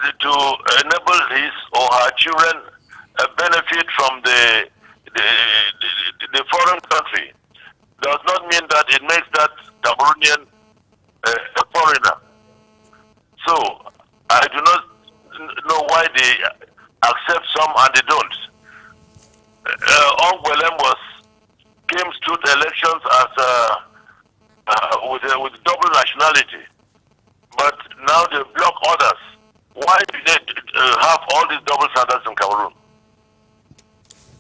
to enable his or her children benefit from the foreign country does not mean that it makes that Cameroonian a foreigner. So I do not know why they accept some and they don't. Ongwelem came through the elections as with double nationality, but now they block others. Why do they have all these double standards in Cameroon?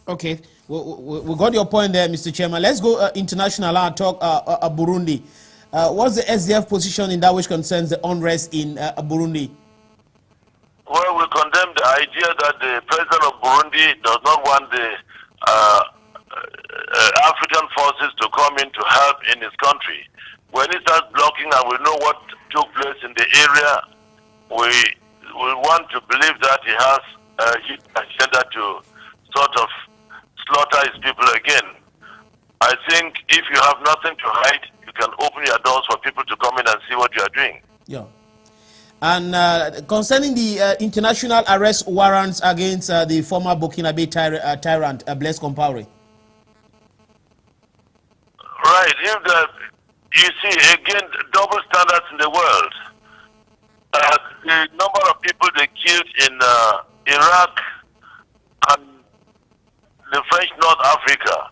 Okay, we got your point there, Mr. Chairman. Let's go international and talk Burundi. What's the SDF position in that which concerns the unrest in Burundi? Well, we condemn the idea that the president of Burundi does not want the African forces to come in to help in his country. When he starts blocking and we know what took place in the area, we want to believe that he has a huge agenda to sort of slaughter his people again. I think if you have nothing to hide, you can open your doors for people to come in and see what you are doing. Yeah. And concerning the international arrest warrants against the former Burkinabe tyrant, Blaise Compaoré. Right. You see, again, double standards in the world. The number of people they killed in Iraq and the French North Africa,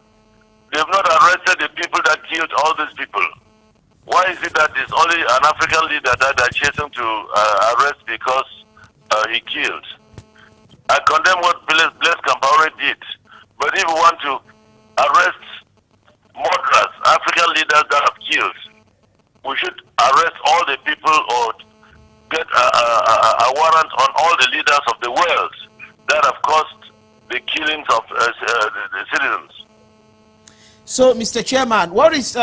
they've not arrested the people that killed all these people. Why is it that it's only an African leader that they're chasing to arrest because he killed? I condemn what Blaise Compaoré did, but if we want to arrest murderers, African leaders that have killed, we should arrest all the people or get a warrant on all the leaders of the world that have caused the killings of the citizens. So, Mr. Chairman, what is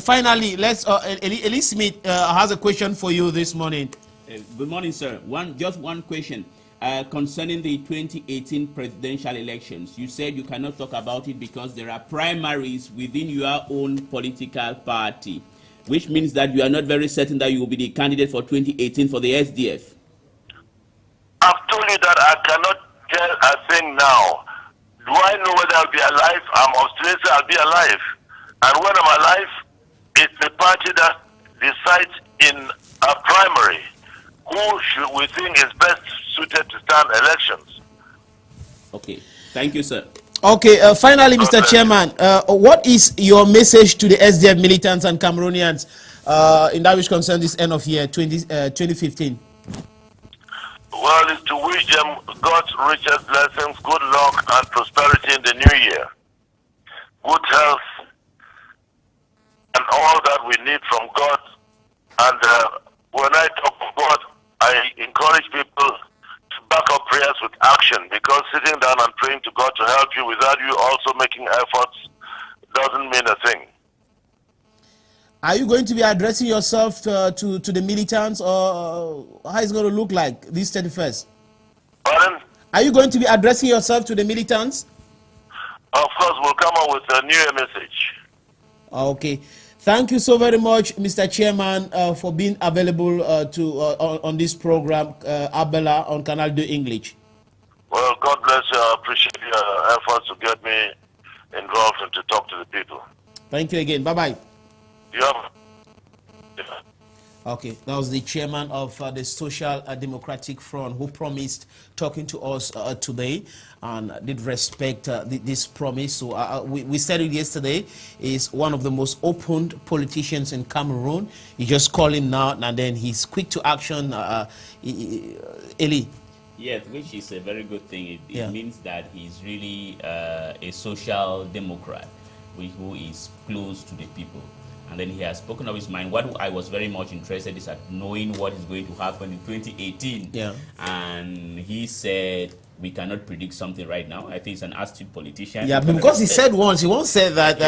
finally? Let's Elise Smith has a question for you this morning. Good morning, sir. Just one question concerning the 2018 presidential elections. You said you cannot talk about it because there are primaries within your own political party, which means that you are not very certain that you will be the candidate for 2018 for the SDF. I've told you that I cannot tell a thing now. Do I know whether I'll be alive? I'm optimistic I'll be alive. And when I'm alive, it's the party that decides in a primary who should we think is best suited to stand elections. Okay. Thank you, sir. Okay, finally, Mr. Chairman, what is your message to the SDF militants and Cameroonians in that which concerns this end of year 2015? Well, it's to wish them God's richest blessings, good luck, and prosperity in the new year. Good health, and all that we need from God. And when I talk of God, I encourage people to back up prayers with action, because sitting down and praying to God to help you without you also making efforts doesn't mean a thing. Are you going to be addressing yourself to the militants, or how is it going to look like this 31st? Pardon? Are you going to be addressing yourself to the militants? Of course, we'll come up with a new message. Okay. Thank you so very much, Mr. Chairman, for being available on this program, Abela, on Canal de English. Well, God bless you. I appreciate your efforts to get me involved and to talk to the people. Thank you again. Bye-bye. Yeah. Okay, that was the chairman of the Social Democratic Front, who promised talking to us today and did respect this promise. So we said it yesterday, is one of the most open politicians in Cameroon. You just call him now and then he's quick to action. Eli. Yes, which is a very good thing. It means that he's really a social democrat who is close to the people. And then he has spoken of his mind. What I was very much interested is at knowing what is going to happen in 2018. Yeah. And he said we cannot predict something right now. I think he's an astute politician. Yeah, because he said once said that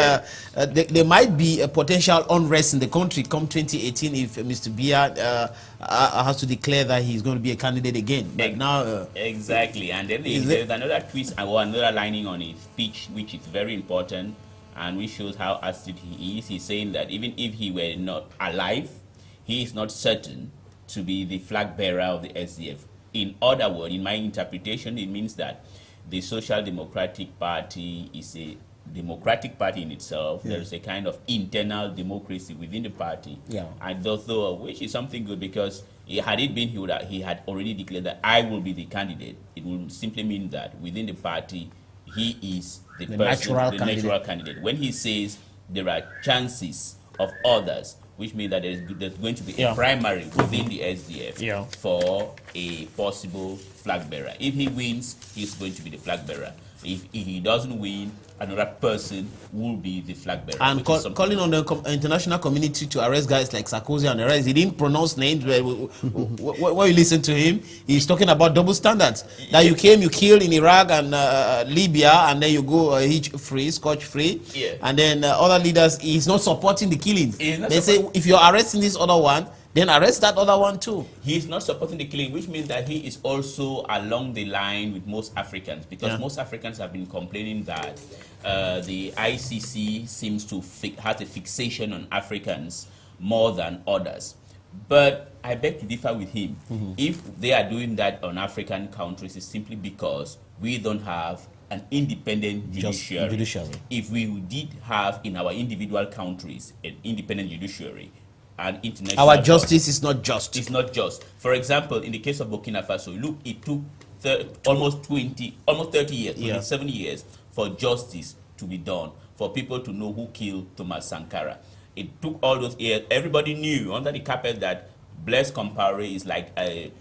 there might be a potential unrest in the country come 2018 if Mr. Biya has to declare that he's going to be a candidate again. But now exactly. And then there's another twist or another lining on his speech, which is very important, and which shows how astute he is. He's saying that even if he were not alive, he is not certain to be the flag bearer of the SDF. In other words, in my interpretation, it means that the Social Democratic Party is a democratic party in itself. There is a kind of internal democracy within the party. And also, which is something good, because had it been he had already declared that I will be the candidate, it would simply mean that within the party, he is the natural candidate. When he says there are chances of others, which means that there's going to be a primary within the SDF for a possible flag bearer. If he wins, he's going to be the flag bearer. If he doesn't win, another person will be the flag bearer. And calling on the international community to arrest guys like Sarkozy and the rest. He didn't pronounce names. When you listen to him, he's talking about double standards. That you came, you killed in Iraq and Libya, and then you go hitch-free, scotch-free. And then other leaders, he's not supporting the killing. They say, if you're arresting this other one, then arrest that other one too. He is not supporting the killing, which means that he is also along the line with most Africans, because most Africans have been complaining that the ICC seems to has a fixation on Africans more than others. But I beg to differ with him. If they are doing that on African countries, it's simply because we don't have an independent judiciary. If we did have in our individual countries an independent judiciary, and international our justice is not just. It's not just. For example, in the case of Burkina Faso, look, it took almost 30 years, 27 years for justice to be done, for people to know who killed Thomas Sankara. It took all those years. Everybody knew under the carpet that Blaise Compaoré is like a,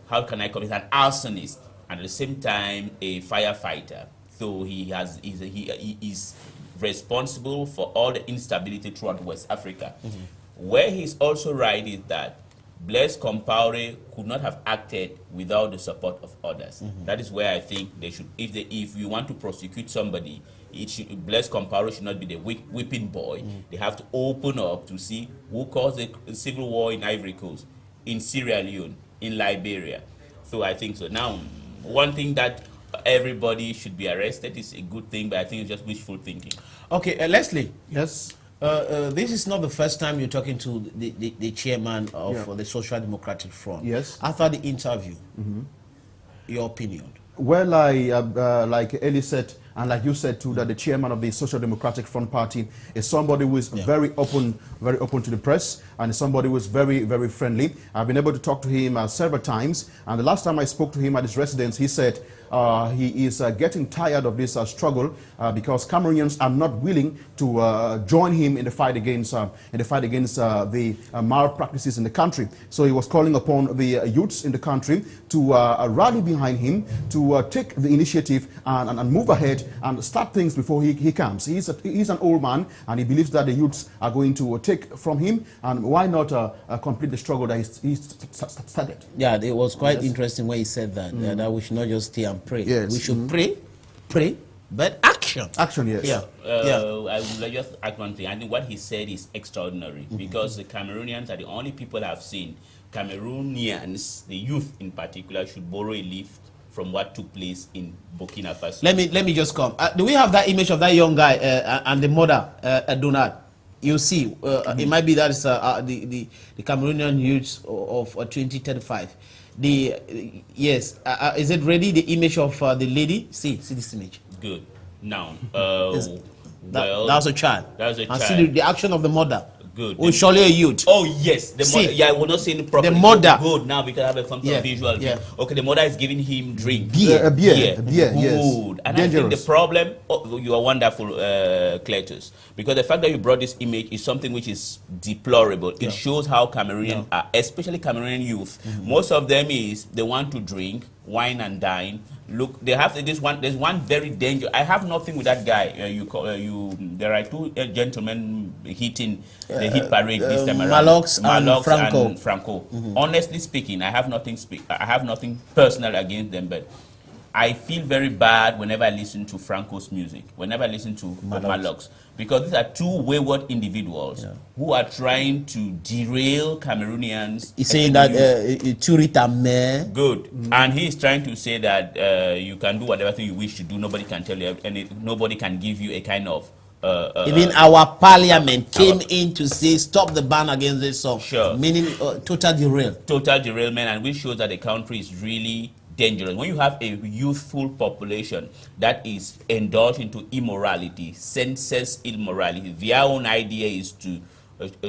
how can I call it, an arsonist, and at the same time a firefighter. So he is responsible for all the instability throughout West Africa. Where he's also right is that Blaise Compaoré could not have acted without the support of others. That is where I think they should, if you want to prosecute somebody, Blaise Compaoré should not be the whipping boy. They have to open up to see who caused the civil war in Ivory Coast, in Sierra Leone, in Liberia. So I think so. Now, one thing that everybody should be arrested is a good thing, but I think it's just wishful thinking. Okay, Leslie. Yes. This is not the first time you're talking to the chairman of the Social Democratic Front. Yes. After the interview, your opinion? Well, like Eli said, and like you said too, that the chairman of the Social Democratic Front Party is somebody who is very open to the press, and is somebody who is very, very friendly. I've been able to talk to him several times, and the last time I spoke to him at his residence, he said he is getting tired of this struggle because Cameroonians are not willing to join him in the fight against the malpractices in the country. So he was calling upon the youths in the country to rally behind him, to take the initiative and move ahead and start things before he comes. He's an old man, and he believes that the youths are going to take from him, and why not complete the struggle that he started. Yeah, it was quite interesting when he said that, that we should not just stay and pray. Yes. We should pray, but action. Action, yes. I would just add one thing. I think what he said is extraordinary, because the Cameroonians are the only people I've seen. Cameroonians, the youth in particular, should borrow a lift from what took place in Burkina Faso. Let me just come. Do we have that image of that young guy and the mother, Donald? You see, it might be that is the Cameroonian youth of 2035. Yes, is it ready? The image of the lady. See this image. Good. Now, that's a child. That's a child. And see the action of the mother. Good. Oh, surely a youth. Oh yes, the mother. Yeah, I will not say it properly. The mother. Good. Now because I have some sort of visual. Yeah. Okay, the mother is giving him drink. Beer. Good. Yes. And I think the problem. Oh, you are wonderful, Cletus, because the fact that you brought this image is something which is deplorable. It shows how Cameroonian are, especially Cameroonian youth. Most of them they want to drink, wine and dine. Look, they have this one. There's one very dangerous. I have nothing with that guy. There are two gentlemen hitting the hit parade this time around. Malox and Franco. Honestly speaking, I have nothing personal against them, but I feel very bad whenever I listen to Franco's music, whenever I listen to Malox, because these are two wayward individuals who are trying to derail Cameroonians. He's saying that good, and he is trying to say that you can do whatever thing you wish to do. Nobody can tell you, and nobody can give you a kind of even our parliament came in to say stop the ban against this song. Sure. Meaning total derail. Total derailment, and which shows that the country is really dangerous. When you have a youthful population that is indulged into immorality, senseless immorality, their own idea is to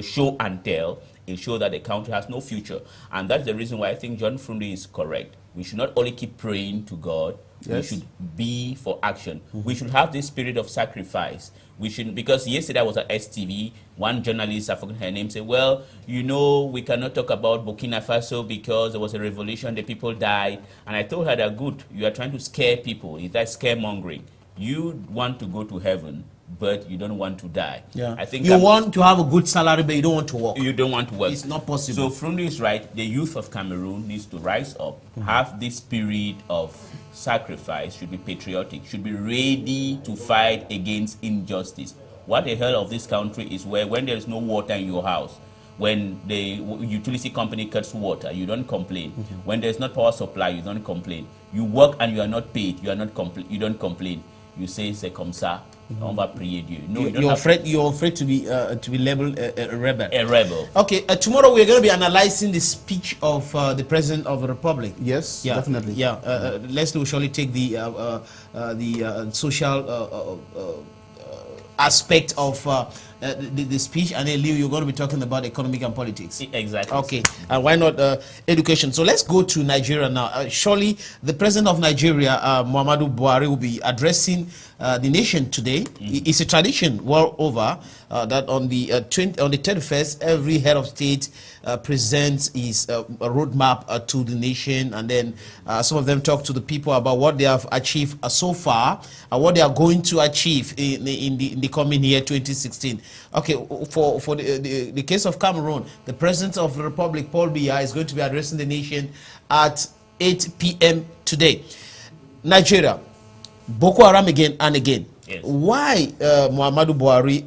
show and tell. It shows that the country has no future, and that's the reason why I think John Fru Ndi is correct. We should not only keep praying to God. Yes. We should be for action. We should have this spirit of sacrifice. We should, because yesterday I was at STV, one journalist, I forgot her name, said, well, you know, we cannot talk about Burkina Faso because there was a revolution, the people died. And I told her that, good, you are trying to scare people. Is that scaremongering? You want to go to heaven, but you don't want to die. Yeah. I think you want to have a good salary, but you don't want to work. You don't want to work. It's not possible. So Fru Ndi is right. The youth of Cameroon needs to rise up, have this spirit of sacrifice, should be patriotic, should be ready to fight against injustice. What the hell of this country is where when there is no water in your house, when the utility company cuts water, you don't complain. When there's not power supply, you don't complain. You work and you are not paid, you don't complain. You say c'est comme ça. On va prier Dieu. No, you're afraid to be labeled a rebel. A rebel. Okay. Tomorrow we're going to be analyzing the speech of the President of the Republic. Yes, yeah, definitely. Yeah. Leslie will surely take the social aspect of the speech, and then Leo, you're going to be talking about economic and politics. Exactly. Okay, and why not education? So let's go to Nigeria now. Surely the president of Nigeria, Muhammadu Buhari, will be addressing the nation today. It's a tradition world over that on the 31st, every head of state presents his roadmap to the nation, and then some of them talk to the people about what they have achieved so far and what they are going to achieve in the coming year 2016. Okay, for the case of Cameroon, the president of the Republic, Paul Biya, is going to be addressing the nation at 8 p.m. today. Nigeria, Boko Haram again and again. Yes. Why Muhammadu Buhari?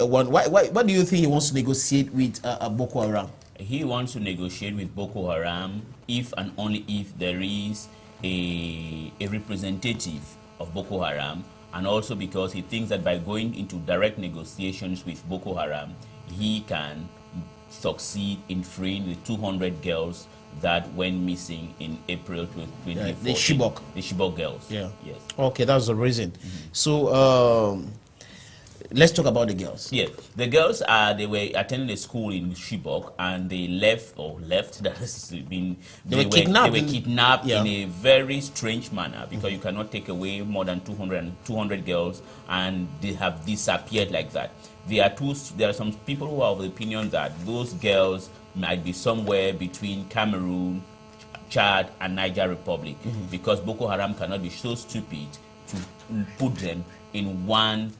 Why do you think he wants to negotiate with Boko Haram? He wants to negotiate with Boko Haram if and only if there is a representative of Boko Haram, and also because he thinks that by going into direct negotiations with Boko Haram, he can succeed in freeing the 200 girls that went missing in April 2014. The Chibok. The Chibok girls. Yeah. Yes. Okay, that's the reason. So let's talk about the girls. Yeah, the girls they were attending a school in Chibok, and they left. That has been they were kidnapped. They were kidnapped in a very strange manner, because you cannot take away more than 200 girls, and they have disappeared like that. There are some people who are of the opinion that those girls might be somewhere between Cameroon, Chad, and Niger Republic, because Boko Haram cannot be so stupid to put them in one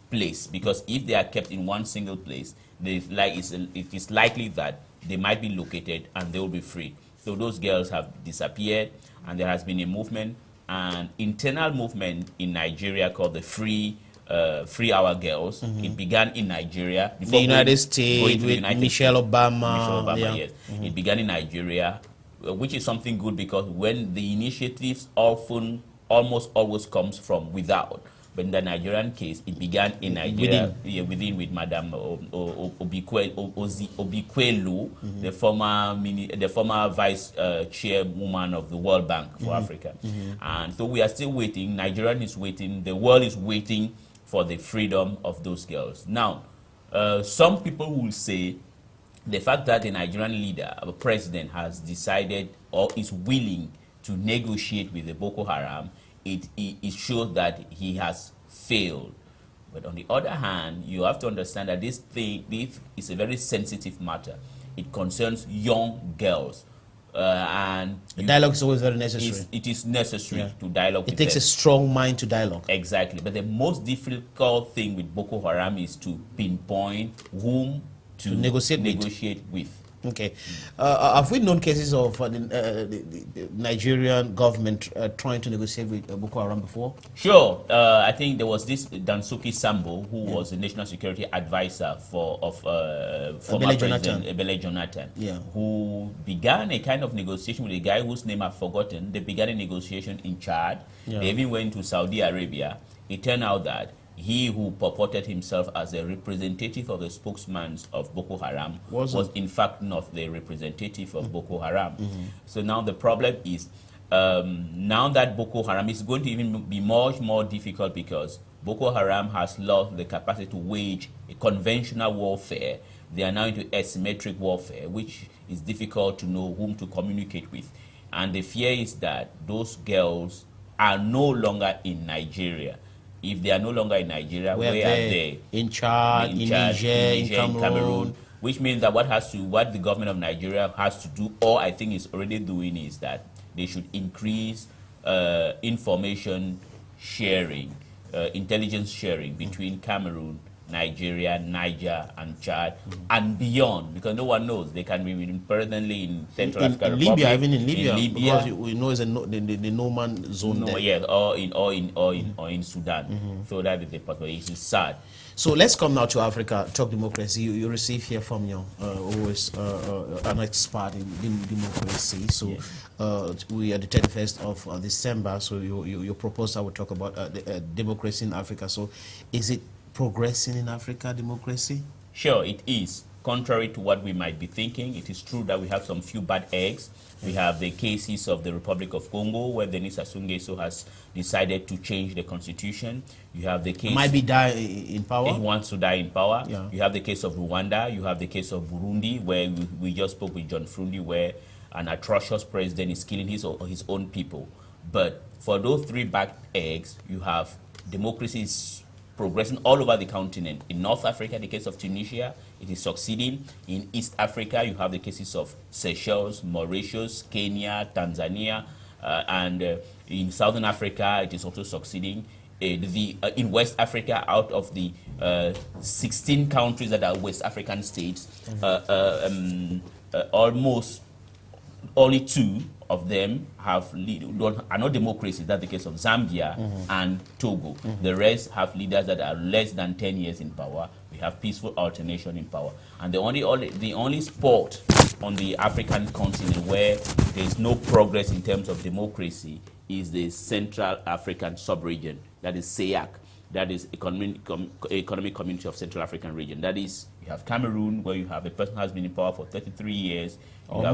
place, because if they are kept in one single place, it is likely that they might be located and they will be free. So those girls have disappeared, and there has been a movement, an internal movement in Nigeria called the Free Our Girls. It began in Nigeria. The United States, with Michelle Obama. Yes. It began in Nigeria, which is something good, because when the initiatives almost always comes from without. But in the Nigerian case, it began in Nigeria, within with Madam Obikwelu, the former vice chairwoman of the World Bank for Africa. And so we are still waiting. Nigeria is waiting. The world is waiting for the freedom of those girls. Now, some people will say the fact that the Nigerian leader, the president, has decided or is willing to negotiate with the Boko Haram, it shows that he has failed. But on the other hand, you have to understand that this is a very sensitive matter. It concerns young girls. And dialogue is always very necessary. It is necessary to dialogue with them. It takes a strong mind to dialogue. Exactly. But the most difficult thing with Boko Haram is to pinpoint whom to negotiate with. Okay. Have we known cases of the Nigerian government trying to negotiate with Boko Haram before? Sure. I think there was this Dansuki Sambo, who was the national security advisor of former President Abela Jonathan, who began a kind of negotiation with a guy whose name I've forgotten. They began a negotiation in Chad. They even went to Saudi Arabia. It turned out that he who purported himself as a representative of the spokesman of Boko Haram was in fact not the representative of Boko Haram. So now the problem is, now that Boko Haram is going to even be much more difficult because Boko Haram has lost the capacity to wage a conventional warfare. They are now into asymmetric warfare, which is difficult to know whom to communicate with. And the fear is that those girls are no longer in Nigeria. If they are no longer in Nigeria, where are they? In Chad, in Niger, in Cameroon. Which means that what the government of Nigeria has to do, or I think is already doing, is that they should increase information sharing, intelligence sharing between Cameroon, Nigeria, Niger, and Chad, and beyond, because no one knows. They can be presently in Central African Republic, Libya, even in Libya, because we know it's the no man zone there. Yes, or in Sudan. So that is the possibility. It's sad. So let's come now to Africa. Talk democracy. You receive here from your always an expert in democracy. So yes. We are the 31st of December. So your proposal will talk about democracy in Africa. So is it progressing in Africa, democracy? Sure, it is. Contrary to what we might be thinking, it is true that we have some few bad eggs. We have the cases of the Republic of Congo, where Denis Sassou Nguesso has decided to change the constitution. You have the case... Might be die in power? He wants to die in power. Yeah. You have the case of Rwanda. You have the case of Burundi, where we just spoke with Fru Ndi, where an atrocious president is killing his own people. But for those three bad eggs, you have democracies progressing all over the continent. In North Africa, the case of Tunisia, it is succeeding. In East Africa, you have the cases of Seychelles, Mauritius, Kenya, Tanzania, and in Southern Africa, it is also succeeding. In West Africa, out of the 16 countries that are West African states, almost only 2 of them are not democracies. That's the case of Zambia and Togo. The rest have leaders that are less than 10 years in power. We have peaceful alternation in power. And the only spot on the African continent where there is no progress in terms of democracy is the Central African sub-region. That is SEAC. That is Economic Community of Central African Region. That is, you have Cameroon, where you have a person who has been in power for 33 years. Or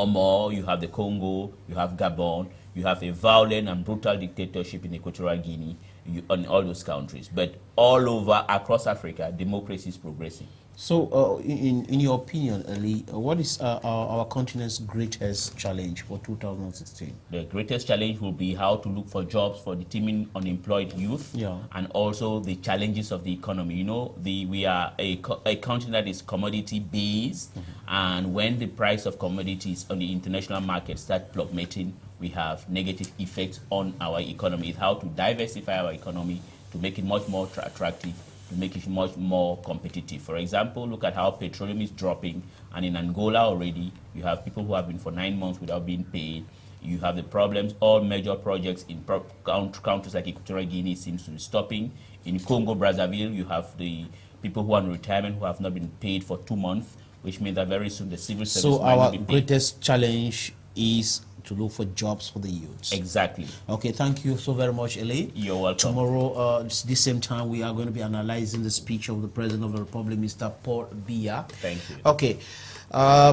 more. You have the Congo, you have Gabon, you have a violent and brutal dictatorship in Equatorial Guinea, in all those countries. But all over, across Africa, democracy is progressing. So, in your opinion, Ali, what is our continent's greatest challenge for 2016? The greatest challenge will be how to look for jobs for the teeming unemployed youth, and also the challenges of the economy. You know, we are a country that is commodity-based, and when the price of commodities on the international market start plummeting, we have negative effects on our economy. It's how to diversify our economy to make it much more attractive, to make it much more competitive. For example, look at how petroleum is dropping, and in Angola already, you have people who have been for 9 months without being paid. You have the problems, all major projects in countries like Equatorial Guinea seems to be stopping. In Congo, Brazzaville, you have the people who are in retirement who have not been paid for 2 months, which means that very soon the civil service might not be paid. So our greatest challenge is to look for jobs for the youths. Exactly. Okay, thank you so very much, Eli. You're welcome. Tomorrow, this same time, we are going to be analyzing the speech of the President of the Republic, Mr. Paul Biya. Thank you. Okay.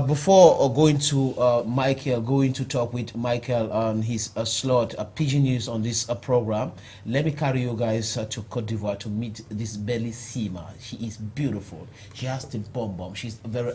Before going to Michael, going to talk with Michael on his slot, Pigeon News on this program, let me carry you guys to Cote d'Ivoire to meet this Bellissima. She is beautiful. She has the bomb. She's very